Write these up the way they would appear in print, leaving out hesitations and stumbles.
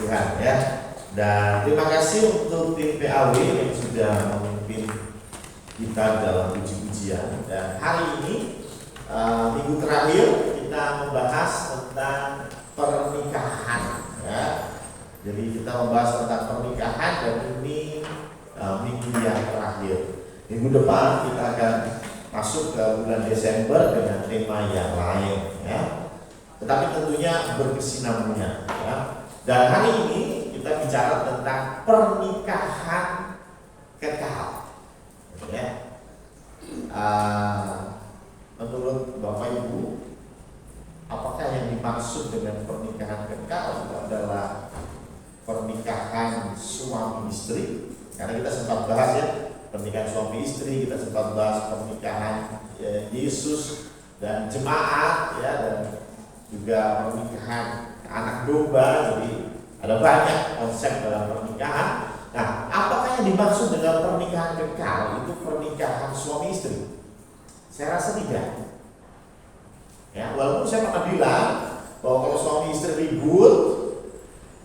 Tuhan ya. Dan terima kasih untuk tim PAW yang sudah memimpin kita dalam puji-pujian. Dan hari ini minggu terakhir kita membahas tentang pernikahan ya. Jadi kita membahas tentang pernikahan dan ini minggu yang terakhir. Minggu depan kita akan masuk ke bulan Desember dengan tema yang lain ya. Tetapi tentunya berkesinambungan ya. Dan hari ini kita bicara tentang pernikahan kekal ya. Menurut Bapak Ibu, apakah yang dimaksud dengan pernikahan kekal itu adalah pernikahan suami istri? Karena kita sempat bahas ya pernikahan suami istri, kita sempat bahas pernikahan Yesus dan jemaat ya, dan juga pernikahan anak domba. Jadi ada banyak konsep dalam pernikahan. Nah, apakah yang dimaksud dengan pernikahan kekal itu pernikahan suami istri? Saya rasa tidak. Ya, walaupun saya pernah bilang bahwa kalau suami istri ribut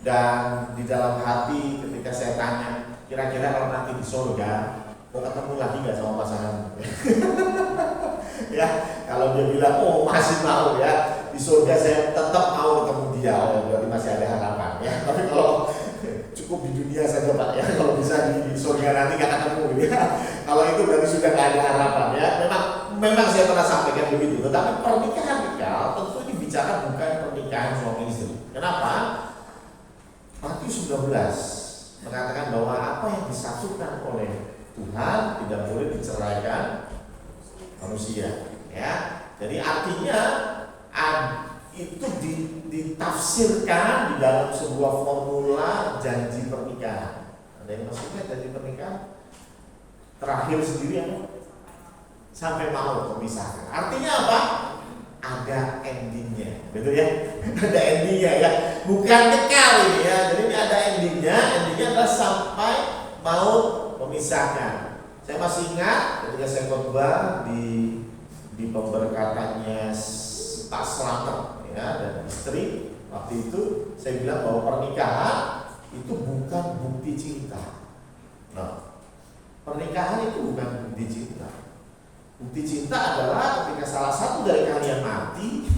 dan di dalam hati ketika saya tanya, kira-kira kalau nanti di surga mau ketemu lagi nggak sama pasangan? Ya, kalau dia bilang, oh masih mau ya, di surga saya tetap mau ketemu dia, oh berarti masih ada harapan ya. Tapi kalau cukup di dunia saja Pak ya, kalau bisa di surga nanti nggak ketemu ya. Kalau itu berarti sudah nggak ada harapan ya. Memang saya pernah sampaikan begitu. Tetapi pernikahan kekal tentu ini bicara bukan pernikahan suami istri. Kenapa? Matius 19 mengatakan bahwa apa yang disatukan oleh Tuhan tidak boleh diceraikan manusia ya. Jadi artinya itu ditafsirkan di dalam sebuah formula janji pernikahan. Ada yang maksudnya janji pernikahan terakhir sendiri apa? Sampai mau memisahkan. Artinya apa? Ada endingnya, betul ya? Ada endingnya ya, bukan kekal ini ya. Jadi ini ada endingnya. Endingnya adalah sampai mau memisahkan. Saya masih ingat ketika saya khotbah di pemberkatannya Pak Slamet ya, dan istri. Waktu itu saya bilang bahwa pernikahan itu bukan bukti cinta. Nah, pernikahan itu bukan bukti cinta. Bukti cinta adalah ketika salah satu dari kalian mati,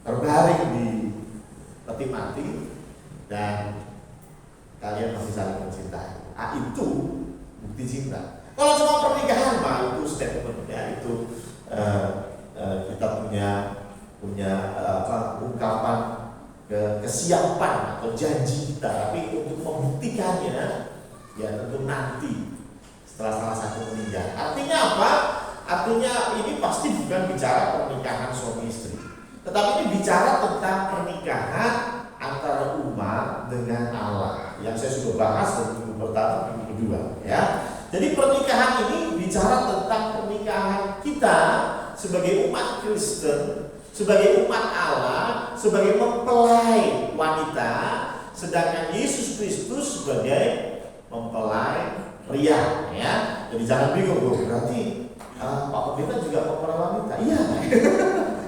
terbaring di peti mati, dan kalian masih saling mencintai. Itu bukti cinta. Kalau cuma pernikahan mah itu statementnya itu kita punya ungkapan kesiapan atau janji kita, tapi untuk membuktikannya ya tentu nanti setelah salah satu meninggal. Artinya apa? Artinya ini pasti bukan bicara pernikahan suami istri, tetapi ini bicara tentang pernikahan antara umat dengan Allah yang saya sudah bahas dari minggu pertama, minggu kedua ya. Jadi pernikahan ini bicara tentang pernikahan kita sebagai umat Kristen, sebagai umat Allah, sebagai mempelai wanita, sedangkan Yesus Kristus sebagai mempelai pria ya. Jadi jangan bingung loh, berarti Pak Pendeta juga mempelai wanita. Iya.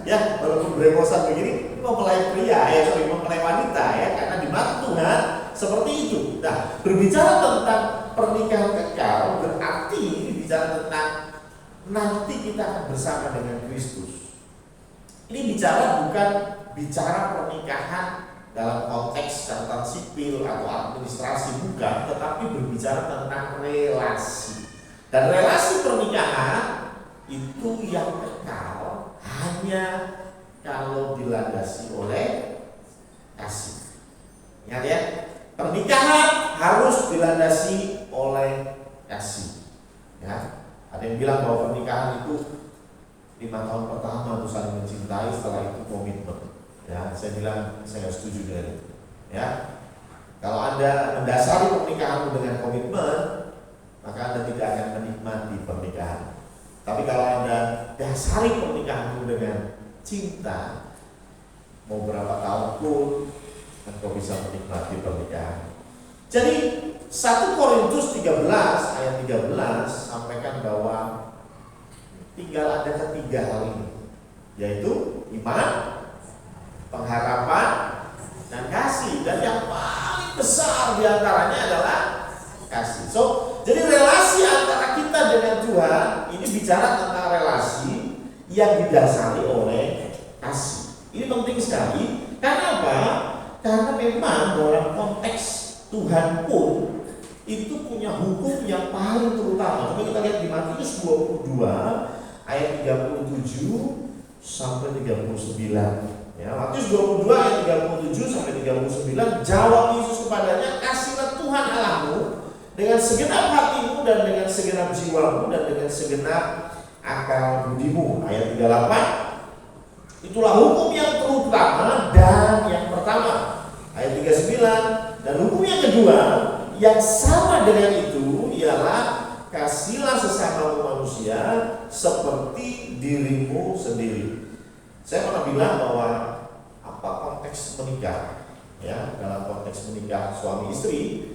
Ya, walaupun beremosan begini, mempelai pria mempelai wanita ya, karena di mata Tuhan seperti itu. Nah, berbicara tentang pernikahan kekal berarti ini bicara tentang nanti kita akan bersama dengan Kristus. Ini bukan bicara pernikahan dalam konteks catatan sipil atau administrasi, bukan, tetapi berbicara tentang relasi. Dan relasi pernikahan itu yang kekal hanya kalau dilandasi oleh kasih. Ingat ya, pernikahan harus dilandasi oleh kasih. Ya, ada yang bilang bahwa pernikahan itu 5 tahun pertama itu saling mencintai, setelah itu komitmen. Ya, saya bilang saya setuju dengan itu. Ya, kalau Anda mendasari pernikahanmu dengan komitmen, maka Anda tidak akan menikmati pernikahan. Tapi kalau Anda dasari pernikahanmu dengan cinta, mau berapa tahun pun engkau bisa menikmati pernikahan. Jadi 1 Korintus 13 ayat 13 sampaikan bahwa tinggal ada ketiga hal ini, yaitu iman, pengharapan, dan kasih. Dan yang besar diantaranya adalah kasih. So, jadi relasi antara kita dengan Tuhan ini bicara tentang relasi yang didasari oleh kasih. Ini penting sekali. Karena apa? Karena memang dalam konteks Tuhan pun itu punya hukum yang paling terutama. Coba kita lihat di Matius 22 ayat 37 sampai 39. Ya, Matius 22 ayat 37 sampai 39, jawab Yesus kepadanya, kasihlah Tuhan Allahmu dengan segenap hatimu dan dengan segenap jiwamu dan dengan segenap akal budimu. Ayat 38, itulah hukum yang terutama dan yang pertama. Ayat 39, dan hukum yang kedua yang sama dengan itu ialah kasihlah sesamamu manusia seperti dirimu sendiri. Saya pernah bilang bahwa apa konteks menikah, ya, dalam konteks menikah suami istri,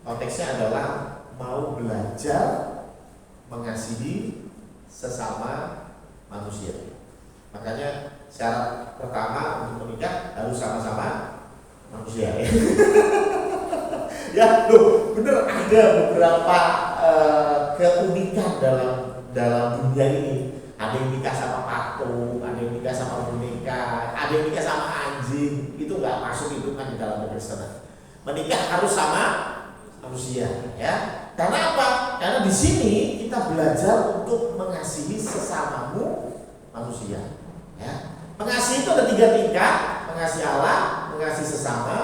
konteksnya adalah mau belajar mengasihi sesama manusia. Makanya syarat pertama untuk menikah harus sama-sama manusia. Ya, loh, bener ada beberapa keunikan dalam dunia ini. Ada yang nikah sama patung, ada yang nikah sama boneka, ada yang nikah sama anjing. Itu nggak masuk itu kan di dalam kekristenan. Menikah harus sama manusia, ya. Karena apa? Karena di sini kita belajar untuk mengasihi sesamamu manusia, ya. Mengasihi itu ada 3 tingkat: mengasihi Allah, mengasihi sesama,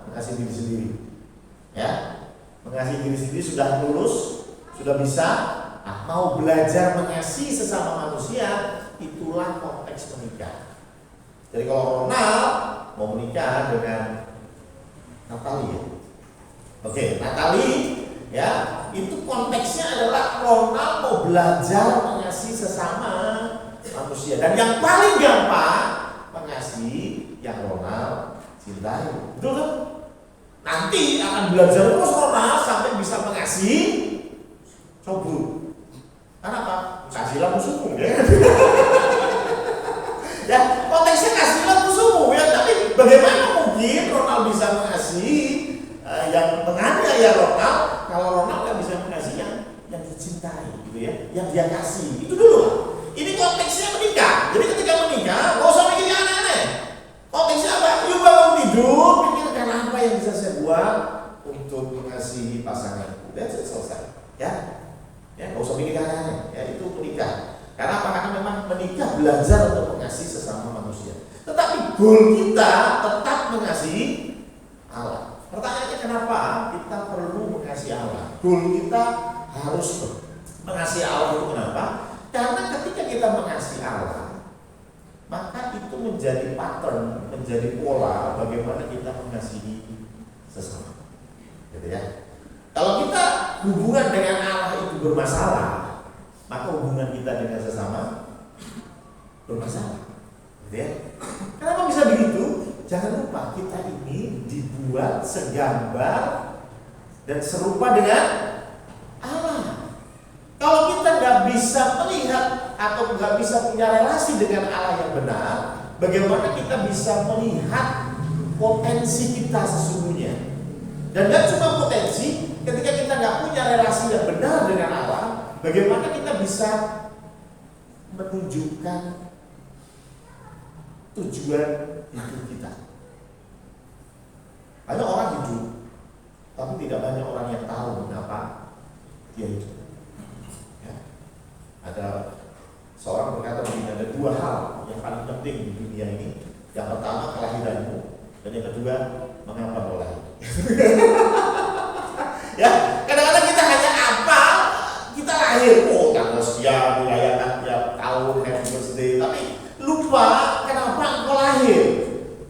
mengasihi diri sendiri. Ya, mengasihi diri sendiri sudah lulus, sudah bisa. Nah, mau belajar mengasihi sesama manusia, itulah konteks menikah. Jadi kalau Ronald mau menikah dengan Natalie, ya. Oke, Natalie, ya, itu konteksnya adalah Ronald mau belajar mengasihi sesama manusia. Dan yang paling gampang mengasihi yang Ronald cintai. Betul kan? Nanti akan belajar terus Ronald sampai bisa mengasihi Sobru. Kenapa? Kasihlah musuhmu, ya. Ya, konteksnya kasihlah musuhmu, ya. Tapi bagaimana mungkin Ronald bisa mengasihi yang menganiaya Ronald kalau Ronald nggak bisa mengasihi yang dicintai, gitu ya, yang dia kasih. Itu dulu. Ini konteksnya menikah. Jadi ketika menikah, nggak usah mikir yang aneh-aneh. Konteksnya apa? Yuk bangun tidur, pikirkan apa yang bisa saya buat untuk mengasihi pasanganku. Dan selesai, ya. Ya, nggak usah mikir yang aneh-aneh. Ya, itu menikah. Karena apa? Karena memang menikah belajar untuk mengasihi sesama manusia. Tetapi goal kita tetap mengasihi Allah. Pertanyaannya, kenapa kita perlu mengasihi Allah? Goal kita harus mengasihi Allah itu kenapa? Karena ketika kita mengasihi Allah, maka itu menjadi pattern, menjadi pola bagaimana kita mengasihi sesama. Gitu ya. Kalau kita hubungan dengan Allah itu bermasalah, maka hubungan kita dengan sesama bermasalah. Gitu ya. Kenapa bisa begitu? Jangan lupa kita ini dibuat segambar dan serupa dengan Allah. Kalau kita nggak bisa melihat atau nggak bisa punya relasi dengan Allah yang benar, bagaimana kita bisa melihat potensi kita sesungguhnya? Dan nggak cuma potensi. Ketika kita nggak punya relasi yang benar dengan Allah, bagaimana kita bisa menunjukkan tujuan hidup kita? Banyak orang hidup, tapi tidak banyak orang yang tahu mengapa dia hidup. Ya. Ada seorang berkata begini, ada 2 hal yang paling penting di dunia ini. Yang pertama kelahiranmu, dan yang kedua mengapa kau lahir. Ya, kadang-kadang kita hanya apa kita lahir, tanggal sekian dirayakan tiap tahun, happy birthday, tapi lupa kenapa engkau lahir.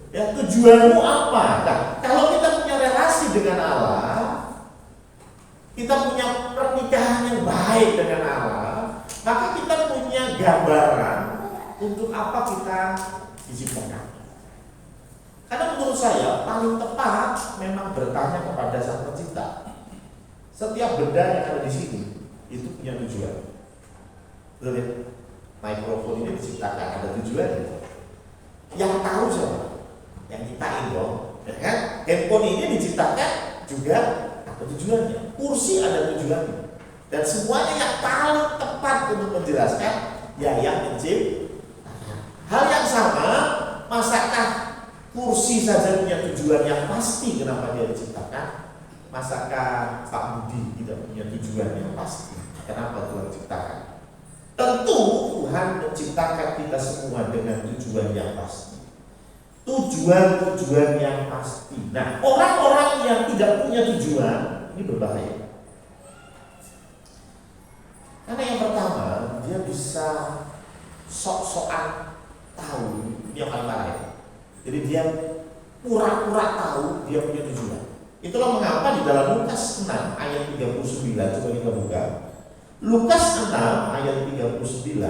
Ya, tujuanmu apa? Nah, kalau kita punya relasi dengan Allah, kita punya pernikahan yang baik dengan Allah, maka kita punya gambaran untuk apa kita diciptakan. Karena menurut saya paling tepat memang bertanya kepada Sang Pencipta. Setiap benda yang ada di sini itu punya tujuan. Betul ya? Mikrofon ini diciptakan ada tujuannya. Yang tahu siapa? Yang ciptain dong. Ya kan? Handphone ini diciptakan juga ada tujuannya. Kursi ada tujuannya. Dan semuanya yang paling tepat untuk menjelaskan ya yang menciptakan. Hal yang sama, masakah kursi saja punya tujuan yang pasti kenapa dia diciptakan? Masakah Pak Budi tidak punya tujuan yang pasti kenapa Tuhan ciptakan? Tentu Tuhan menciptakan kita semua dengan tujuan yang pasti. Tujuan-tujuan yang pasti. Nah, orang-orang yang tidak punya tujuan ini berbahaya. Karena yang pertama, dia bisa sok-sokan tahu, ini yang paling bahaya. Jadi dia pura-pura tahu dia punya tujuan. Itulah mengapa di dalam Lukas 6 ayat 39, coba kita buka. Lukas 6 ayat 39,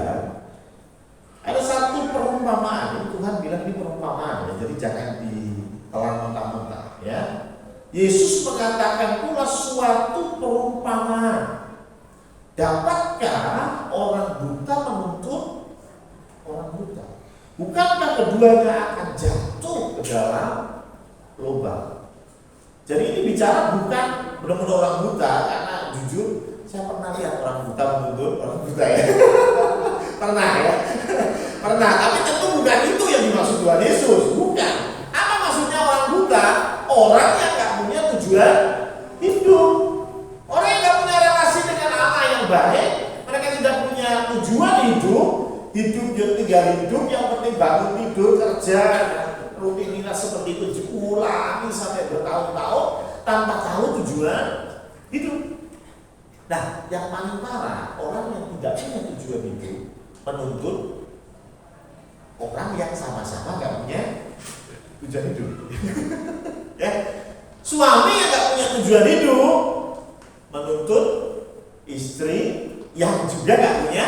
ada satu perumpamaan. Tuhan bilang ini perumpamaan ya, jadi jangan ditelan mentah-mentah ya. Yesus mengatakan pula suatu perumpamaan. Dapatkah orang buta menuntut orang buta? Bukankah keduanya akan jatuh ke dalam lubang? Jadi ini bicara bukan benar-benar orang buta, karena jujur saya pernah lihat orang buta menuntut orang buta ya. Pernah ya. Pernah, tapi tentu bukan itu yang dimaksud Tuhan Yesus. Bukan. Apa maksudnya orang buta? Orang yang gak punya tujuan hidup. Orang yang gak punya relasi dengan Allah yang baik. Mereka tidak punya tujuan hidup. Hidup dia tinggal hidup, yang penting bangun tidur, kerja, rutinitas seperti itu diulangi sampai bertahun-tahun tanpa tahu tujuan hidup. Nah, yang paling parah, orang yang tidak punya tujuan hidup menuntut orang yang sama-sama gak punya tujuan hidup. Ya, suami yang gak punya tujuan hidup menuntut istri yang juga gak punya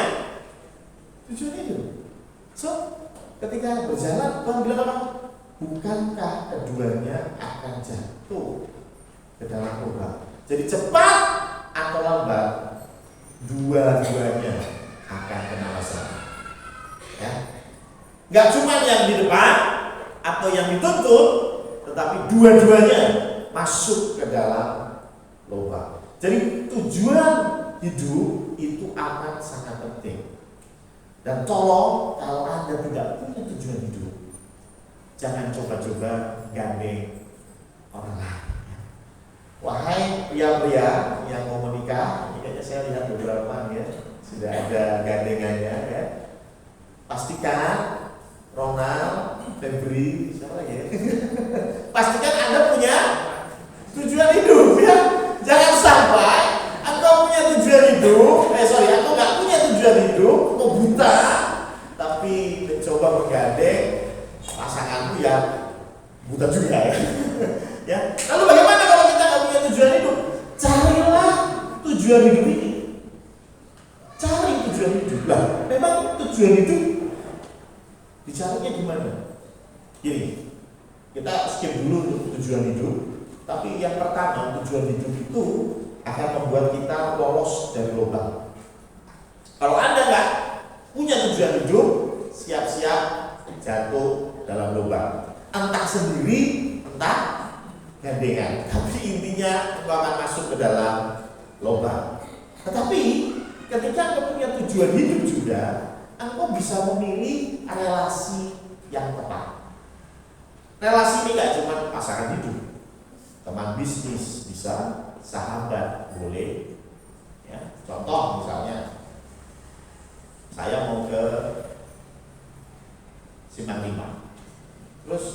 tujuan hidup. So, ketika berjalan, Tuhan bilang apa? Bukankah keduanya akan jatuh ke dalam lubang? Jadi cepat atau lambat, dua-duanya akan kena masalah. Ya, nggak cuma yang di depan atau yang dituntut, tetapi dua-duanya masuk ke dalam lubang. Jadi tujuan hidup itu amat sangat penting. Dan tolong kalau Anda tidak punya tujuan hidup, jangan coba-coba gandeng orang lain. Wahai pria-pria yang mau menikah, ini kayaknya saya lihat beberapa ya, sudah ada gandengannya ya. Pastikan Ronald, Febri, siapa lagi ya? Pastikan Anda punya tujuan hidup ya. Jangan sampai Anda punya tujuan hidup, Anda nggak punya tujuan hidup, Anda buta, tapi mencoba menggandeng pasanganmu yang buta juga ya. Ya. Lalu bagaimana kalau kita nggak punya tujuan hidup? Carilah tujuan hidup ini. Cari tujuan hidup. Lah, memang tujuan hidup dicarinya gimana? Gini, kita skip dulu tujuan hidup. Tapi yang pertama, tujuan hidup itu akan membuat kita lolos dari lubang. Kalau Anda nggak punya tujuan hidup, siap-siap jatuh dalam lubang. Entah sendiri, entah gandengan. Tapi intinya engkau akan masuk ke dalam lubang. Tetapi ketika engkau punya tujuan hidup juga, engkau bisa memilih relasi yang tepat. Relasi ini gak cuma pasangan hidup, teman bisnis bisa, sahabat boleh. Ya, contoh misalnya, saya mau ke Simpang 5. Terus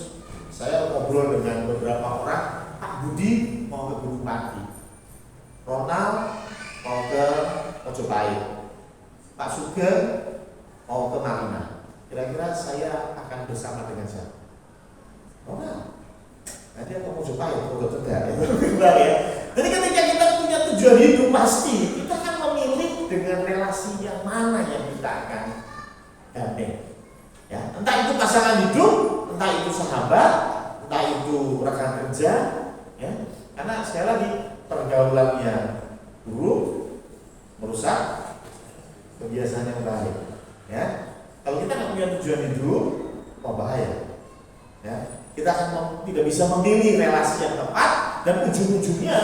saya ngobrol dengan beberapa orang, Pak Budi mau ke Gunung Pati, Ronald mau ke Mojopahit, Pak Sugeng mau ke Marina. Kira-kira saya akan bersama dengan siapa? Ronald. Nanti aku Mojopahit, mau ke Tegal ya. Jadi ketika kita punya tujuan hidup pasti kita akan memilih dengan relasi yang mana yang kita akan gandeng. Ya, entah itu pasangan hidup, entah itu sahabat, entah itu rekan kerja, ya. Karena sekali lagi pergaulan yang buruk merusak kebiasaan yang baik. Ya, kalau kita nggak punya tujuan hidup, bahaya. Ya, kita akan tidak bisa memilih relasi yang tepat, dan ujung-ujungnya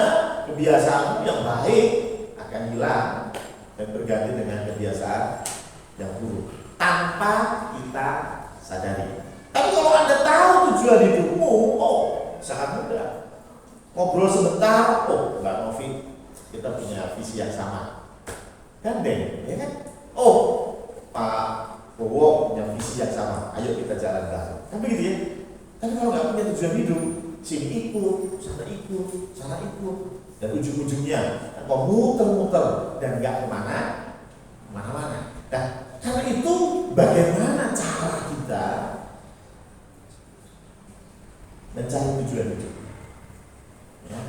kebiasaan yang baik akan hilang dan berganti dengan kebiasaan yang buruk tanpa kita sadari. Tapi kalau Anda tahu tujuan hidupmu, oh sangat mudah. Ngobrol sebentar, oh Mbak Novi, kita punya visi yang sama. Gandeng, ya kan? Oh Pak Bowo punya visi yang sama, ayo kita jalan bareng. Kan begitu ya? Tapi kalau nggak punya tujuan hidup, sini ikut, sana ikut, dan ujung-ujungnya kok muter-muter dan nggak kemana-mana. Nah, karena itu bagaimana cara kita mencari tujuan hidup? Ya.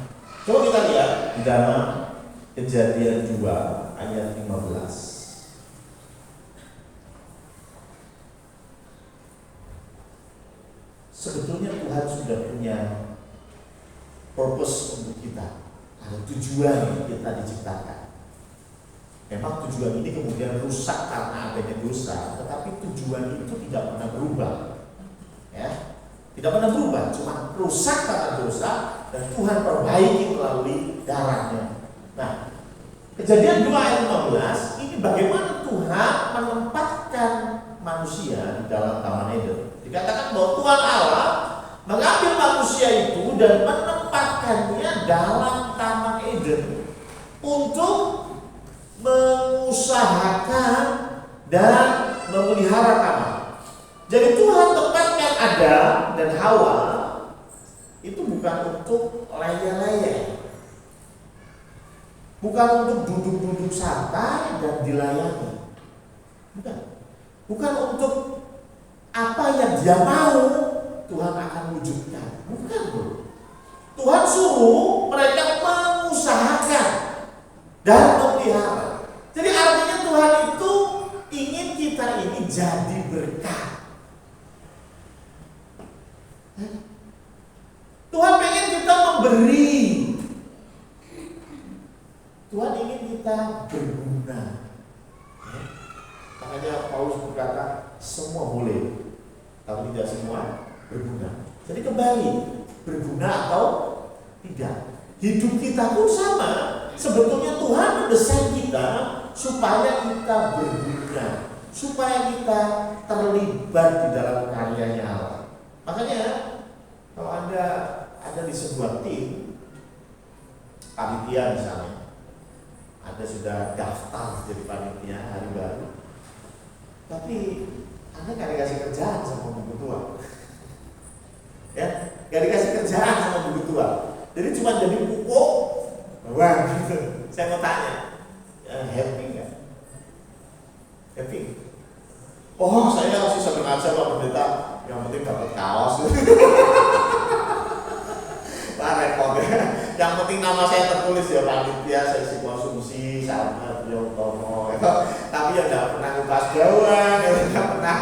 Coba kita lihat di dalam Kejadian 2 ayat 15. Sebetulnya Tuhan sudah punya purpose untuk kita, ada tujuan kita diciptakan. Memang tujuan ini kemudian rusak karena adanya dosa, tetapi tujuan itu tidak pernah berubah. Ya, tidak pernah berubah, cuma rusak karena dosa dan Tuhan perbaiki melalui darahnya. Nah, Kejadian 2 ayat 15 ini bagaimana Tuhan menempatkan manusia di dalam Taman Eden. Dikatakan bahwa Tuhan Allah mengambil manusia itu dan menempatkannya dalam Taman Eden untuk mengusahakan dan memelihara taman. Jadi Tuhan tempatkan Adam dan Hawa itu bukan untuk leye-leye, bukan untuk duduk-duduk santai dan dilayani, bukan untuk apa yang dia mau Tuhan akan wujudkan, bukan. Tuhan suruh mereka mengusahakan dan memelihara. Jadi artinya Tuhan itu ingin kita ini jadi berkat. Tuhan pengen kita memberi. Tuhan ingin kita berguna. Makanya Paulus berkata semua boleh, tapi tidak semua berguna. Jadi kembali, berguna atau tidak. Hidup kita pun sama. Sebetulnya Tuhan mendesain kita supaya kita berguna, supaya kita terlibat di dalam karyanya Allah. Makanya kalau Anda ada di sebuah tim panitia misalnya, Anda sudah daftar jadi panitia hari baru, tapi Anda gak dikasih kerjaan sama buku tua, ya, gak dikasih kerjaan sama buku tua. Jadi cuma jadi pupuk, wah gitu. Saya mau tanya, happy nggak? Happy? Oh saya sih senang aja Pak Pendeta, yang penting dapat kaos. Wah repot ya. Yang penting nama saya tertulis ya panitia sesi konsumsi sama Yotomo. Tapi ya nggak pernah ngupas gawang, nggak pernah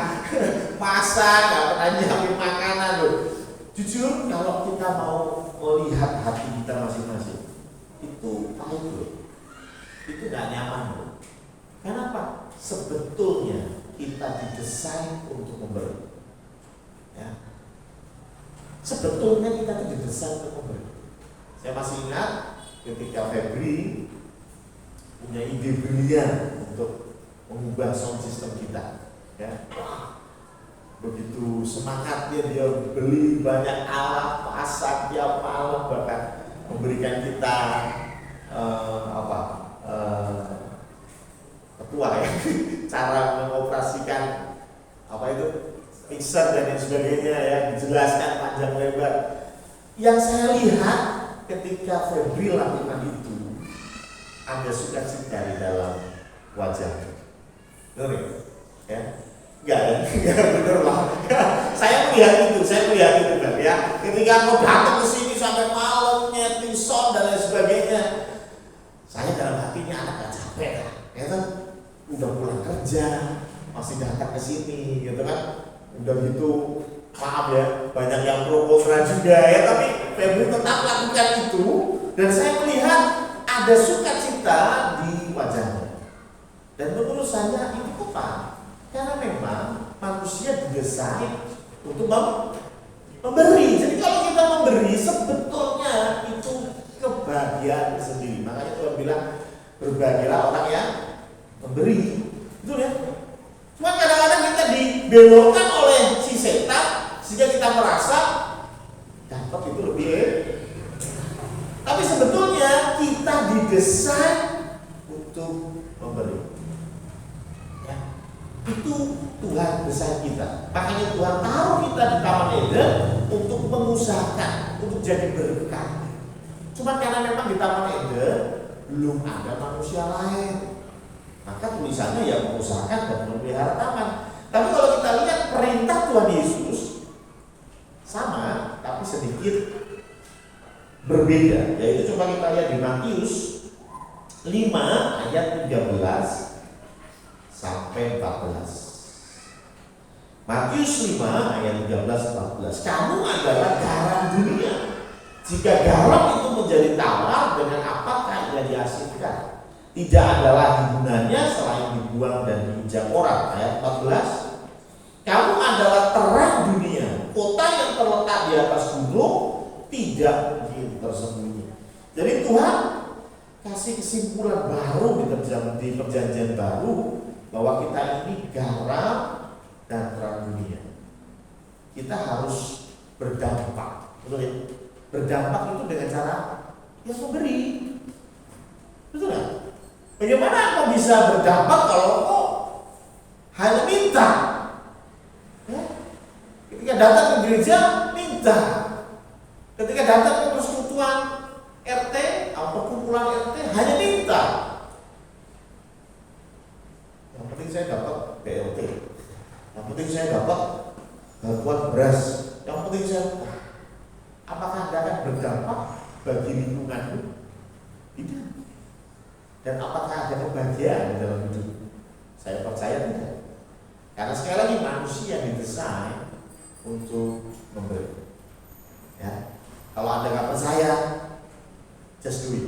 masak, nggak pernah nyiapin makanan loh. Jujur kalau kita mau melihat hati kita masing-masing, itu pahit loh, itu nggak nyaman loh. Kenapa? Sebetulnya kita didesain untuk memberi. Ya. Sebetulnya kita didesain untuk memberi. Saya masih ingat ketika Febri punya ide brilian untuk mengubah sound system kita. Ya. Begitu semangatnya dia beli banyak alat, pasang tiap malam, bahkan memberikan kita ketua ya, cara mengoperasikan apa itu mixer dan lain sebagainya ya, dijelaskan panjang lebar. Yang saya lihat ketika Febri lakukan itu, ada sukacita di dalam wajahnya. Benar ya? Enggak bener lah. Saya melihat itu kan ya. Ketika mau datang ke sini sampai malam nyeting sound dan lain sebagainya, saya dalam hatinya anak gak capek kan, ya kan? Udah pulang kerja masih datang ke sini, gitu kan? Udah gitu, maaf ya, banyak yang pro kontra juga ya, tapi Febri tetap lakukan itu dan saya melihat ada sukacita di wajahnya. Dan menurut saya itu tepat. Karena memang manusia didesain untuk Memberi. Jadi kalau kita memberi, sebetulnya itu kebahagiaan sendiri. Makanya Tuhan bilang, berbahagialah orang yang memberi. Betul ya? Cuma kadang-kadang kita dibelokkan oleh si setan sehingga kita merasa dapat itu lebih. Tapi sebetulnya kita didesain untuk memberi. Ya. Itu Tuhan desain kita. Makanya Tuhan taruh kita di Taman Eden untuk mengusahakan, untuk jadi berkat. Cuma karena memang di Taman Eden belum ada manusia lain, maka tulisannya ya mengusahakan dan memelihara taman. Tapi kalau kita lihat perintah Tuhan Yesus sama, tapi sedikit berbeda. Yaitu coba kita lihat di Matius 5 ayat 13 sampai 14. Matius 5 ayat 13-14. Kamu adalah garam dunia. Jika garam itu menjadi tawar, dengan apakah ia dihasilkan? Tidak ada lagi gunanya selain dibuang dan diinjak orang. Ayat 14. Kamu adalah terang dunia. Kota yang terletak di atas gunung tidak mungkin tersembunyi. Jadi Tuhan kasih kesimpulan baru di perjanjian baru bahwa kita ini garam dan terang dunia. Kita harus berdampak, betul ya? Berdampak itu dengan cara yang memberi, betul ya? Bagaimana kau bisa berdampak kalau kau hanya minta? Ya? Ketika datang ke gereja minta, ketika datang ke persekutuan RT atau perkumpulan RT hanya minta. Yang penting saya dapat BLT. Yang penting saya dapat bantuan beras. Yang penting saya, apakah Anda akan berdampak bagi lingkunganmu? Tidak. Dan apakah ada kebahagiaan di dalam hidup? Saya percaya tidak. Karena sekali lagi manusia didesain untuk memberi. Ya. Kalau Anda nggak percaya, just do it.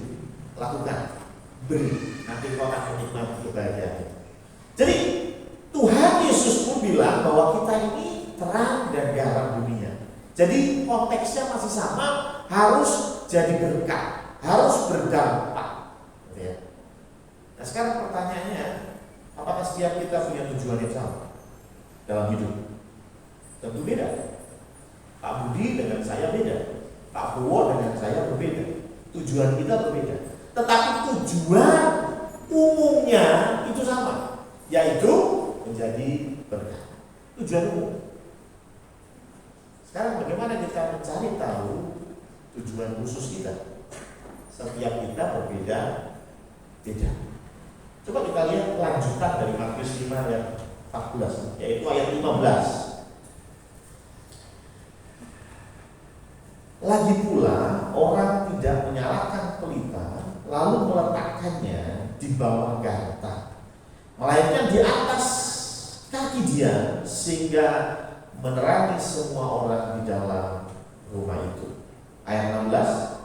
Lakukan. Beri. Nanti kau akan menikmati kebahagiaan. Jadi Tuhan Yesus pun bilang bahwa kita ini terang dan garam dunia. Jadi konteksnya masih sama, harus jadi berkat, harus berdampak. Ya. Nah sekarang pertanyaannya, apakah setiap kita punya tujuan yang sama dalam hidup? Tentu beda. Pak Budi dengan saya beda, Pak Bowo dengan saya berbeda. Tujuan kita berbeda. Tetapi tujuan umumnya itu sama, yaitu menjadi berkat. Tujuan umum. Sekarang bagaimana kita mencari tahu tujuan khusus kita? Setiap kita berbeda-beda. Coba kita lihat lanjutan dari Matius 5 ayat 14, yaitu ayat 15. Lagi pula orang tidak menyalakan pelita lalu meletakkannya di bawah ganta, melainkan di atas kaki dia sehingga menerangi semua orang di dalam rumah itu. Ayat 16.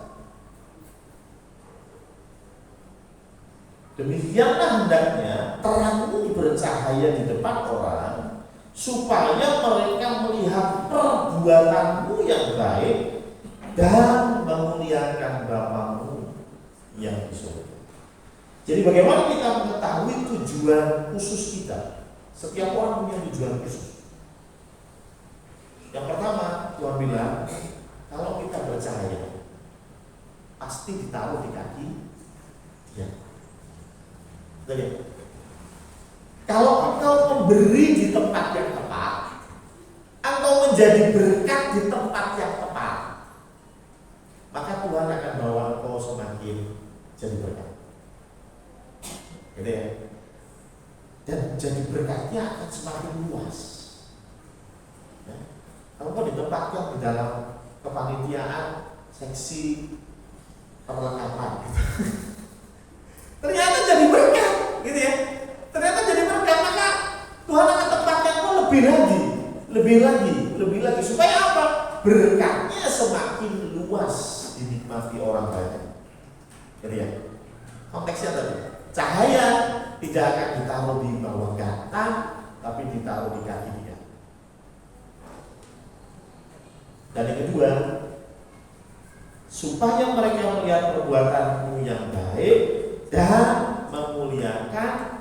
Demikianlah hendaknya terangmu bercahaya di depan orang, supaya mereka melihat perbuatanmu yang baik dan memuliakan Bapamu yang di surga. Jadi bagaimana kita mengetahui tujuan khusus kita? Setiap orang punya tujuan khusus. Yang pertama, Tuhan bilang, kalau kita bercahaya, pasti ditaruh di kaki dia. Jadi, kalau engkau memberi di tempat yang tepat, engkau menjadi berkat di tempat yang tepat, maka Tuhan akan bawa engkau semakin jadi berkat. Gitu ya. Dan jadi berkatnya akan semakin luas. Ya. Kalau kau ditempatkan di dalam kepanitiaan seksi perlengkapan, gitu. Ternyata jadi berkat, gitu ya. Ternyata jadi berkat, maka Tuhan akan tempatkan kau lebih lagi, supaya apa? Berkatnya semakin luas dinikmati orang banyak. Gitu ya. Konteksnya tadi, cahaya tidak akan ditaruh di bawah gantang, tapi ditaruh di kaki dia. Dan yang kedua, supaya mereka melihat perbuatanmu yang baik dan memuliakan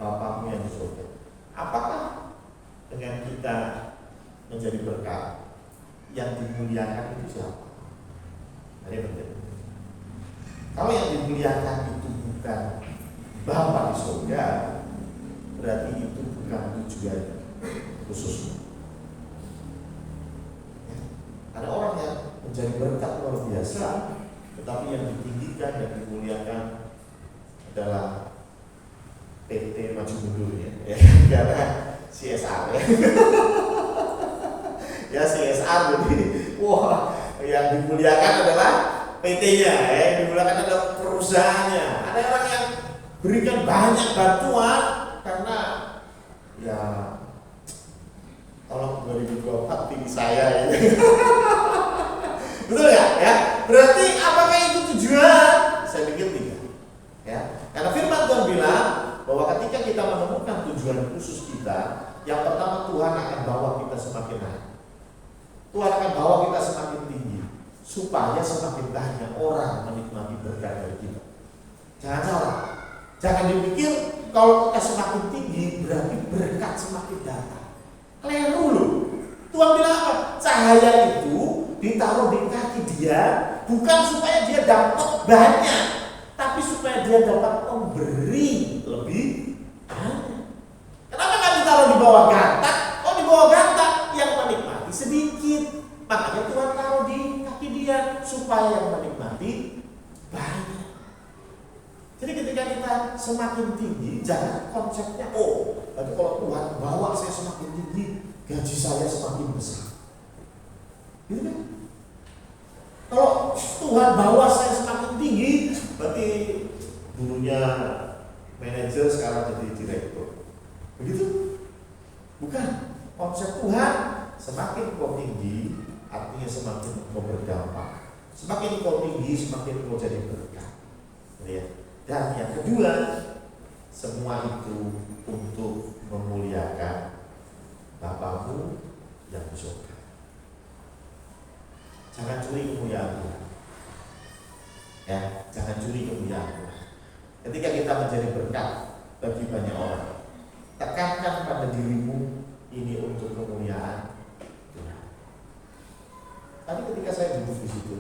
Bapakmu yang di surga. Apakah dengan kita menjadi berkat, yang dimuliakan itu siapa? Ini penting. Kalau yang dimuliakan itu bukan Bapa di surga, berarti itu bukan tujuan khusus. Ya. Ada orang yang menjadi berkat luar biasa, tetapi yang ditinggikan dan dimuliakan adalah PT Maju Mundur ya, karena CSR ya. Ya CSR jadi, wah yang dimuliakan adalah PT-nya, ya, yang dimuliakan adalah perusahaannya. Ada orang yang berikan banyak bantuan karena ya tolong 2024 pilih saya ya. Betul ya? Ya. Berarti apakah itu tujuan? Saya pikir tidak. Ya. Karena firman Tuhan bilang bahwa ketika kita menemukan tujuan khusus kita, yang pertama Tuhan akan bawa kita semakin naik. Tuhan akan bawa kita semakin tinggi supaya semakin banyak orang menikmati berkat dari kita. Jangan salah. Jangan dipikir kalau kita semakin tinggi berarti berkat semakin datang. Keliru loh. Tuhan bilang apa? Cahaya itu ditaruh di kaki dia bukan supaya dia dapat banyak, tapi supaya dia dapat memberi lebih banyak. Kenapa nggak ditaruh di bawah gantak? Oh, di bawah gantak yang menikmati sedikit. Makanya Tuhan taruh di kaki dia supaya yang menikmati banyak. Jadi ketika kita semakin tinggi, jangan konsepnya tapi kalau Tuhan bawa saya semakin tinggi, gaji saya semakin besar. Gitu kan? Kalau Tuhan bawa saya semakin tinggi, berarti dulunya manajer sekarang jadi direktur. Begitu? Bukan. Konsep Tuhan, semakin kau tinggi, artinya semakin kau berdampak. Semakin kau tinggi, semakin kau jadi berkat. Lihat. Dan yang kedua, semua itu untuk memuliakan Bapakmu yang di surga. Jangan curi kemuliaan Tuhan. Ya, jangan curi kemuliaan Tuhan. Ketika kita menjadi berkat bagi banyak orang, tekankan pada dirimu ini untuk kemuliaan Tuhan. Tadi ketika saya duduk di situ,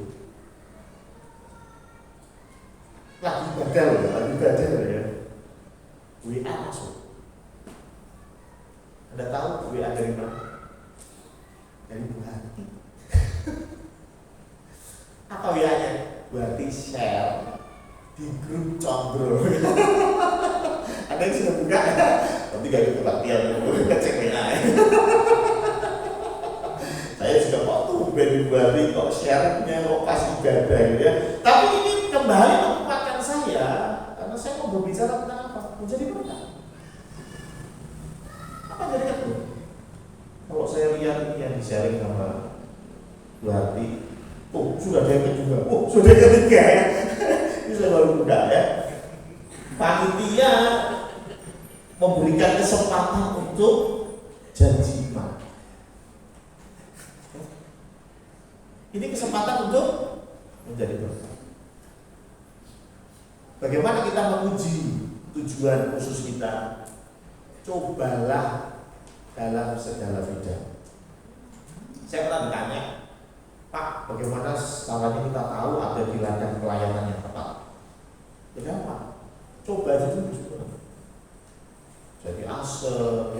lagi badal ya. WA masuk. Anda tahu WA dari mana? Dari Bu Hati. Apa WA-nya? Bu Hati share di grup Condro. Ada yang sudah buka? Nanti gak ikut latihan dulu, ngecek WA. Saya juga kok tuh Bu Hati kok share-nya kok pas ibadah gitu ya. Tapi ini kembali menguatkan saya karena saya mau berbicara tentang apa? Menjadi berkat. Apa jadi itu? Kalau saya lihat ini yang di-sharing sama Bu Hati, sudah ada yang kedua, sudah ada yang ketiga ya. Ini saya baru buka ya. Panitia memberikan kesempatan untuk janji iman. Ini kesempatan untuk menjadi berkat. Bagaimana kita menguji tujuan khusus kita? Cobalah dalam segala bidang. Saya pernah ditanya, Pak, bagaimana caranya kita tahu ada di ladang pelayanan yang tepat? Ya gampang, coba aja dulu. Jadi asal,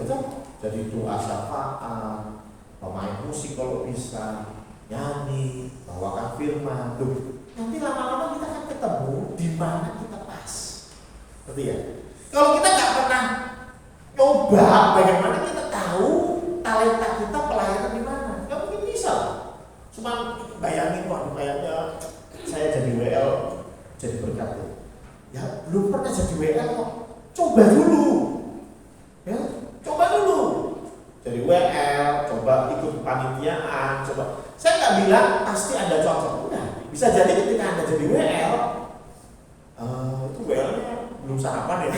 jadi doa syafaat, pemain musik kalau bisa, nyanyi, bawakan firman. Nanti lama-lama kita akan ketemu di mana kita pas. Ngerti ya? Kalau kita nggak pernah coba, bagaimana kita tahu talenta kita pelayanan di mana? Nggak mungkin bisa. Cuma bayangin, kayaknya saya jadi WL, jadi berkat. Ya belum pernah jadi WL kok. Coba dulu. Ya, coba dulu. Jadi WL, coba ikut panitiaan, coba. Saya nggak bilang pasti Anda cocok, enggak. Bisa jadi ketika Anda jadi WL, itu WL-nya belum sarapan ya.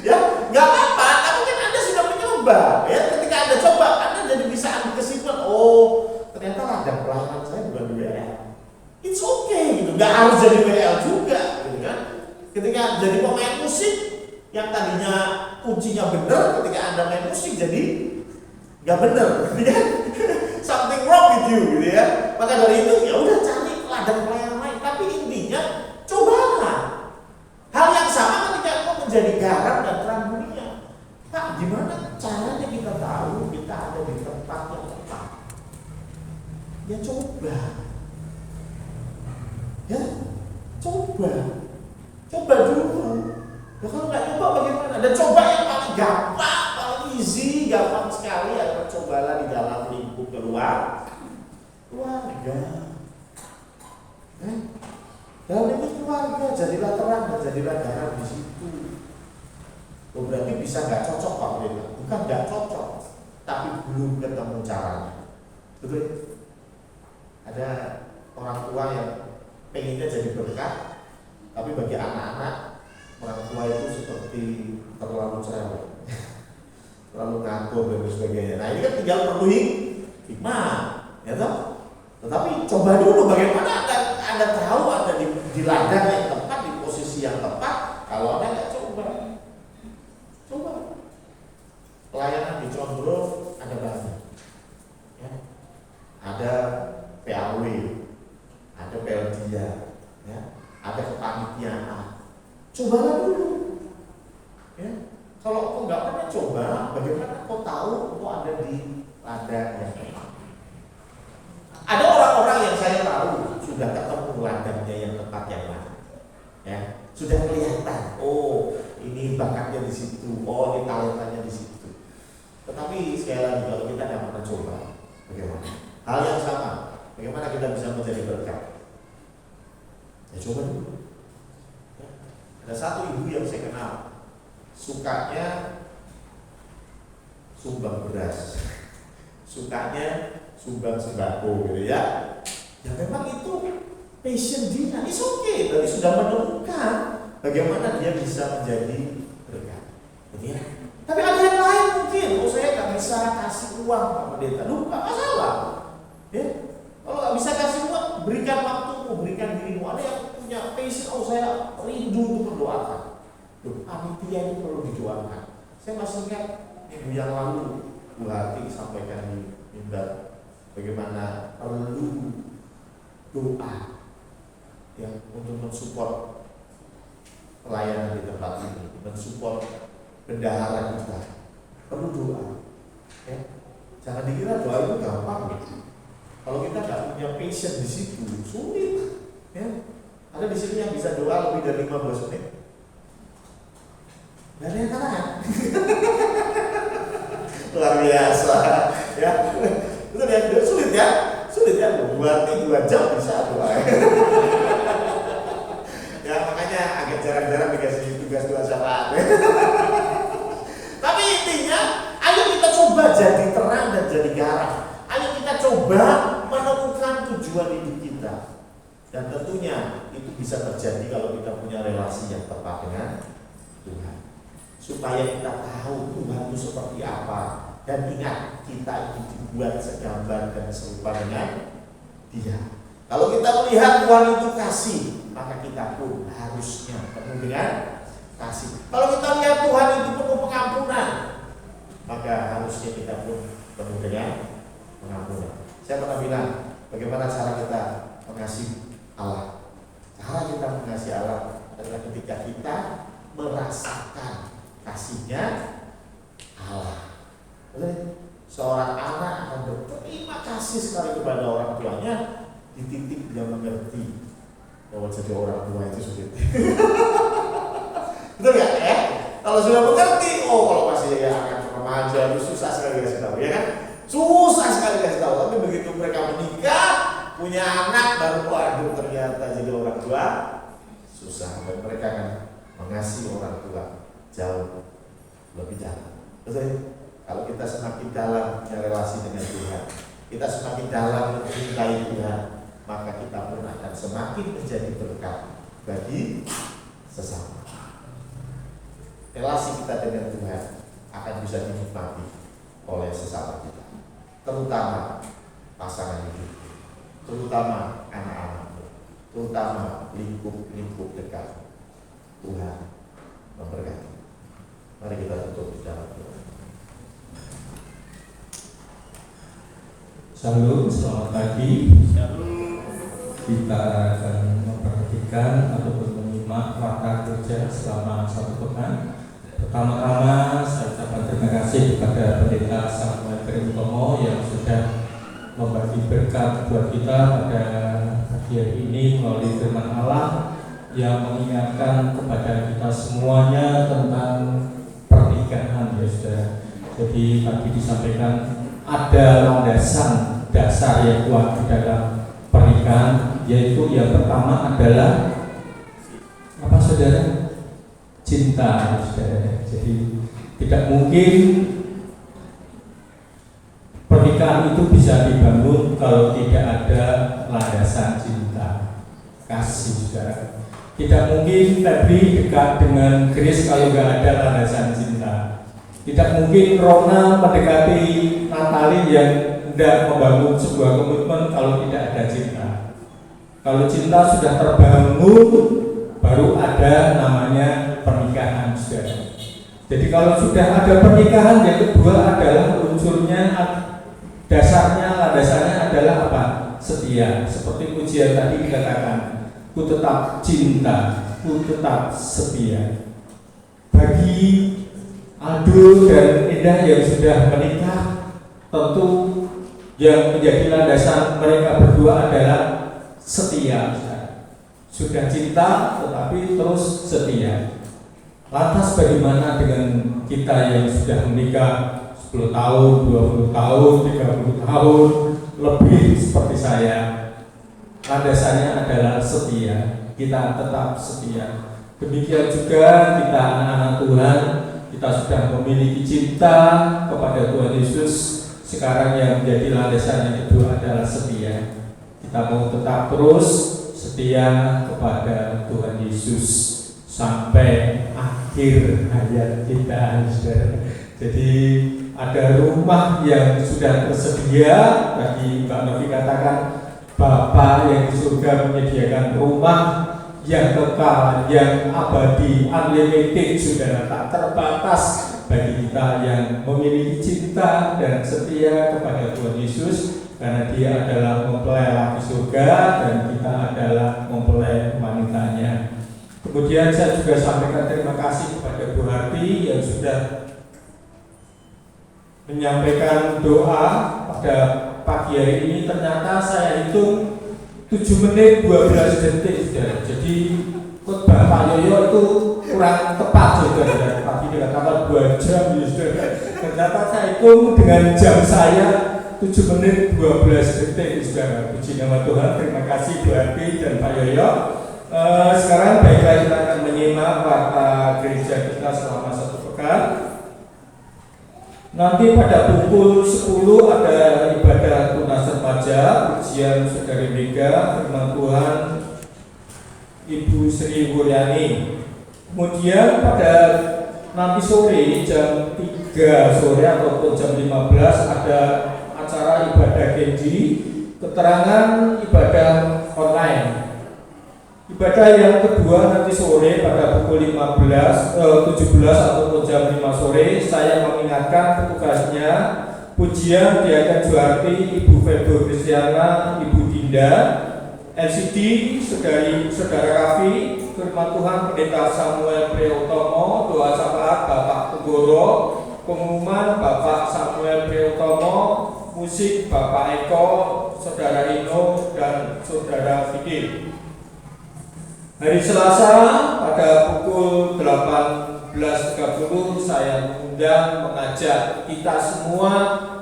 Ya, nggak apa-apa, tapi kan Anda sudah mencoba. Ya, ketika Anda coba, Anda jadi bisa ambil kesimpulan, oh ternyata ladang pelayanan saya bukan di WL. It's okay gitu, nggak harus jadi WL juga, gitu kan? Ketika jadi pemain musik yang tadinya kuncinya benar, ketika Anda main musik jadi nggak benar, gitu kan? Something wrong with you, gitu ya. Maka dari itu ya udah cari ladang pelayanan lain. Tapi intinya cobalah. Hal yang sama ketika engkau menjadi garam dan terang dunia. Pak, gimana caranya kita tahu kita ada di tempat yang tepat? Ya coba. Ya, coba dulu. Ya kalau nggak coba bagaimana? Dan coba yang paling gampang, paling easy, gampang sekali adalah cobalah di dalam lingkup keluarga. Dalam lingkup keluarga, jadilah terang dan jadilah garam di situ. Oh, berarti bisa nggak cocok Pak Pendeta? Bukan nggak cocok, tapi belum ketemu caranya. Betul? Ada orang tua yang pengennya jadi berkat, tapi bagi anak-anak orang tua itu seperti terlalu cerewet, terlalu ngatur dan sebagainya. Nah ini kan tinggal perlu hikmah, ya toh. Tetapi coba dulu bagaimana anda tahu ada di ladang yang tepat, di posisi yang tepat. Kalau anda nggak coba. Pelayanan di Condro ada banyak, ya. Ada PAW, ada PLDA, ya. Ada kepanitiaan. Cobalah dulu, ya. Kalau kau nggak pernah coba, bagaimana kau tahu kau ada di ladang yang tepat? Ada orang-orang yang saya tahu sudah ketemu ladangnya yang tepat yang mana, ya. Sudah kelihatan, oh ini bakatnya di situ, oh ini talentanya di situ. Tetapi sekali lagi kalau kita tidak pernah coba, bagaimana? Hal yang sama, bagaimana kita bisa menjadi berkat? Ya coba dulu. Ya. Ada satu ibu yang saya kenal, sukanya sumbang beras, sukanya sumbang sembako, gitu ya. Ya memang itu passion dia, it's okay, berarti sudah menemukan bagaimana dia bisa menjadi berkat, gitu ya. Tapi ada yang lain mungkin, oh saya nggak bisa kasih uang Pak Pendeta, nggak masalah, ya. Kalau nggak bisa kasih uang, berikan waktumu, berikan dirimu. Ada yang punya passion, oh saya rindu untuk berdoakan. Panitia itu perlu didoakan. Saya masih ingat minggu yang lalu Bu Hati sampaikan di mimbar bagaimana perlu doa yang untuk mensupport pelayanan di tempat ini, mensupport bendahara kita. Perlu doa, ya. Jangan dikira doa itu gampang, ya. Kalau kita nggak punya passion di situ, sulit, ya. Ada di sini yang bisa doa lebih dari 15 menit. Gak ada yang kalah. Luar biasa, ya. Itu dia sulit ya, buat 2 jam bisa doa. Ya makanya agak jarang-jarang dikasih tugas doa syafaat. Tapi intinya, ayo kita coba jadi terang dan jadi garam. Ayo kita coba menemukan tujuan hidup kita. Dan tentunya itu bisa terjadi kalau kita punya relasi yang tepat dengan Tuhan. Supaya kita tahu Tuhan itu seperti apa. Dan ingat, kita itu dibuat segambar dan serupa dengan Dia. Kalau kita melihat Tuhan itu kasih, maka kita pun harusnya penuh dengan kasih. Kalau kita lihat Tuhan itu penuh pengampunan, maka harusnya kita pun penuh dengan pengampunan. Saya pernah bilang, bagaimana cara kita mengasihi Allah? Cara kita mengasihi Allah adalah ketika kita merasakan kasihnya Allah. Seorang anak akan berterima kasih sekali kepada orang tuanya di titik dia mengerti bahwa jadi orang tua itu sulit. Betul nggak ya? Kalau sudah mengerti, oh kalau masih anak remaja itu susah sekali kasih tahu, ya kan? Susah sekali kasih tahu. Tapi begitu mereka menikah, punya anak, baru waduh ternyata jadi orang tua susah. Dan mereka akan mengasihi orang tua jauh lebih dalam. Betul? Kalau kita semakin dalam punya relasi dengan Tuhan, kita semakin dalam mencintai Tuhan, maka kita pun akan semakin menjadi berkat bagi sesama. Relasi kita dengan Tuhan akan bisa dinikmati oleh sesama kita, terutama pasangan hidup, terutama anak-anakmu, terutama lingkup dekat. Tuhan memberkati. Mari kita tutup di dalam doa. Shalom, selamat pagi. Kita akan memperhatikan ataupun menyimak rangka kerja selama 1 pekan. Pertama-tama saya ucapkan terima kasih kepada Pendeta Samuel Priutomo yang sudah membagi berkat buat kita pada pagi hari ini melalui firman Allah yang mengingatkan kepada kita semuanya tentang pernikahan, ya saudara. Jadi tadi disampaikan ada landasan dasar yang kuat di dalam pernikahan, yaitu yang pertama adalah apa saudara? Cinta, saudara. Jadi tidak mungkin pernikahan itu bisa dibangun kalau tidak ada landasan cinta, kasih, saudara. Tidak mungkin Febri dekat dengan Chris kalau nggak ada landasan cinta. Tidak mungkin Rona mendekati Natali yang hendak membangun sebuah komitmen kalau tidak ada cinta. Kalau cinta sudah terbangun, baru ada namanya pernikahan, saudara. Jadi kalau sudah ada pernikahan, yang kedua adalah unsurnya, dasarnya, landasannya adalah apa? Setia. Seperti pujian tadi dikatakan, ku tetap cinta, ku tetap setia. Bagi Aldo dan Indah yang sudah menikah, tentu yang menjadi landasan mereka berdua adalah setia. Sudah cinta tetapi terus setia. Lantas bagaimana dengan kita yang sudah menikah 10 tahun, 20 tahun, 30 tahun, lebih seperti saya? Landasannya adalah setia, kita tetap setia. Demikian juga kita anak-anak Tuhan, kita sudah memiliki cinta kepada Tuhan Yesus. Sekarang yang menjadi landasan yang kedua adalah setia. Kita mau tetap terus setia kepada Tuhan Yesus sampai akhir hayat kita, saudara. Jadi ada rumah yang sudah tersedia. Tadi Mbak Novi katakan Bapa yang di surga menyediakan rumah yang kekal, yang abadi, unlimited, saudara, tak terbatas bagi kita yang memiliki cinta dan setia kepada Tuhan Yesus, karena Dia adalah mempelai laki surga dan kita adalah mempelai wanitanya. Kemudian saya juga sampaikan terima kasih kepada Bu Harti yang sudah menyampaikan doa pada pagi hari ini. Ternyata saya hitung 7 menit 12 detik, saudara. Jadi khotbah Pak Yoyo itu kurang tepat, saudara. Tadi dikatakan 2 jam, saudara. Ternyata saya hitung dengan jam saya 7 menit 12 detik, saudara. Puji nama Tuhan. Terima kasih Bu Harti dan Pak Yoyo. Sekarang baiklah kita akan menyimak warta gereja kita selama 1 pekan. Nanti pada pukul 10 ada ibadah tunas remaja, ujian Saudari Mega, firman Tuhan Ibu Sri Wuryani. Kemudian pada nanti sore jam 3 sore ataupun jam 15 ada acara ibadah Genji, keterangan ibadah online. Ibadah yang kedua nanti sore pada pukul 17 ataupun jam 5 sore. Saya mengingatkan petugasnya, pujian Diaken Juarti, Ibu Febo Kristiana, Ibu Dinda, LCD Saudara Raffi, firman Tuhan Pendeta Samuel Priutomo, doa syafaat Bapak Tunggoro, pengumuman Bapak Samuel Priutomo, musik Bapak Eko, Saudara Ino dan Saudara Fidil. Hari Selasa pada pukul 18.30 saya mengajak kita semua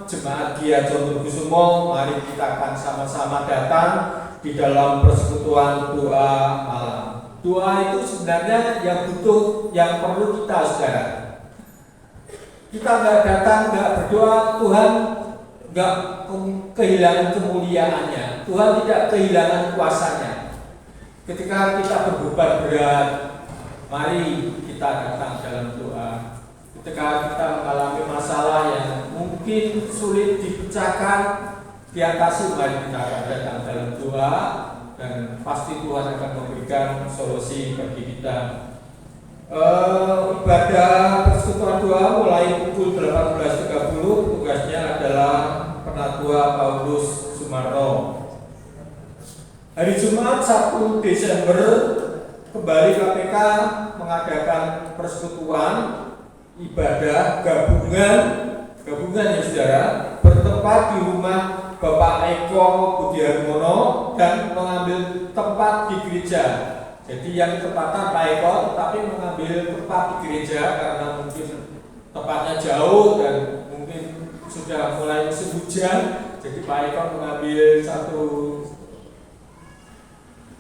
jemaat Gia Jonturkusumo, mari kita akan sama-sama datang di dalam persekutuan doa malam. Doa itu sebenarnya yang butuh, yang perlu kita, saudara. Kita nggak datang, nggak berdoa, Tuhan nggak kehilangan kemuliaannya, Tuhan tidak kehilangan kuasanya. Ketika kita berbeban berat, mari kita datang dalam doa. Ketika kita mengalami masalah yang mungkin sulit dipecahkan, Tiang kasih, mari kita akan datang dalam doa dan pasti Tuhan akan memberikan solusi bagi kita. Ibadah persekutuan doa mulai pukul 18.30. Tugasnya adalah Penatua Paulus Sumarto. Hari Jumat 1 Desember kembali KPK mengadakan persekutuan ibadah gabungan ya saudara, bertempat di rumah Bapak Eko Budiarmono dan mengambil tempat di gereja. Jadi yang tempatan Pak Eko tapi mengambil tempat di gereja karena mungkin tempatnya jauh dan mungkin sudah mulai musim hujan. Jadi Pak Eko mengambil satu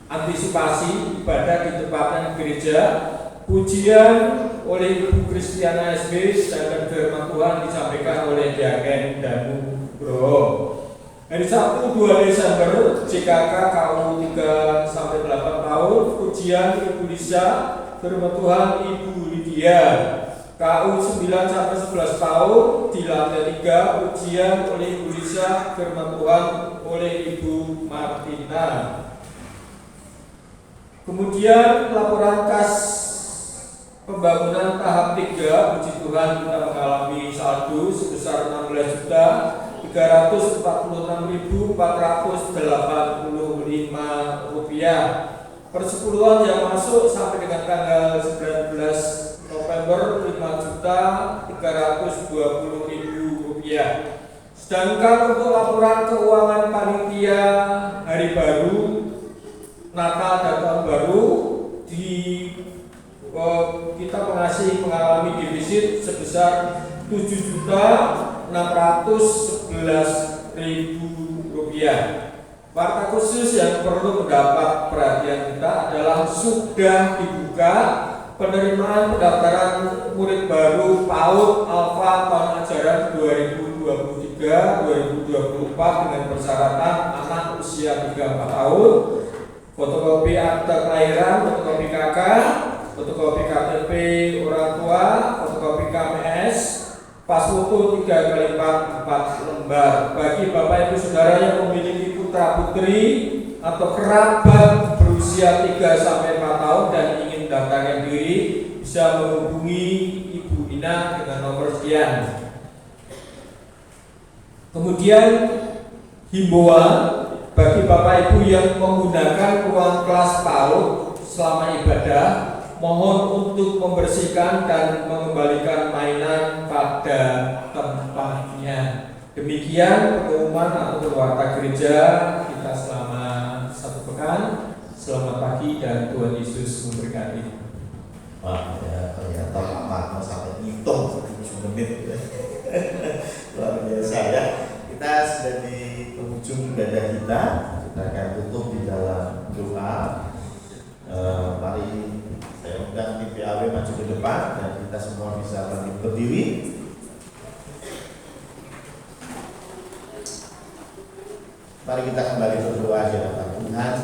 antisipasi ibadah di tempatnya gereja. Pujian oleh Ibu Kristiana SB, sedangkan firman Tuhan disampaikan oleh Diaken Danu Bro. Hari Sabtu 2 Desember JKK KU 3 sampai 8 tahun, pujian Ibu Lisa, firman Tuhan Ibu Lydia. KU 9 sampai 11 tahun di lantai 3, pujian oleh Ibu Lisa, firman Tuhan oleh Ibu Martina. Kemudian laporan kas pembangunan tahap 3, puji Tuhan kita mengalami saldo sebesar 16.346.485 rupiah. Persepuluhan yang masuk sampai dengan tanggal 19 November 5.320.000 rupiah. Sedangkan untuk laporan keuangan panitia hari baru, Natal dan Tahun Baru kita mengalami defisit sebesar 7.611.000 rupiah. Warta khusus yang perlu mendapat perhatian kita adalah sudah dibuka penerimaan pendaftaran murid baru PAUD Alfa tahun ajaran 2023-2024 dengan persyaratan anak usia 3-4 tahun, fotokopi akte kelahiran, fotokopi KK, fotokopi KTP orang tua, fotokopi KPS, pas foto 3x4 4 lembar. Bagi Bapak Ibu Saudara yang memiliki putra putri atau kerabat berusia 3-4 tahun dan ingin mendaftarkan diri, bisa menghubungi Ibu Ina dengan nomor sekian. Kemudian himbauan bagi Bapak Ibu yang menggunakan ruang kelas PAUD selama ibadah, mohon untuk membersihkan dan mengembalikan mainan pada tempatnya. Demikian pengumuman atau warta gereja kita selama 1 pekan. Selamat pagi dan Tuhan Yesus memberkati. Wah, ya ternyata Pak Marno sampai ngitung 7 menit. Luar biasa ya. Kita sudah di penghujung ibadah kita. Kita akan tutup di dalam doa. Mari saya undang tim PAW maju ke depan dan kita semua bisa berdiri. Mari kita kembali berdoa di hadapan Tuhan.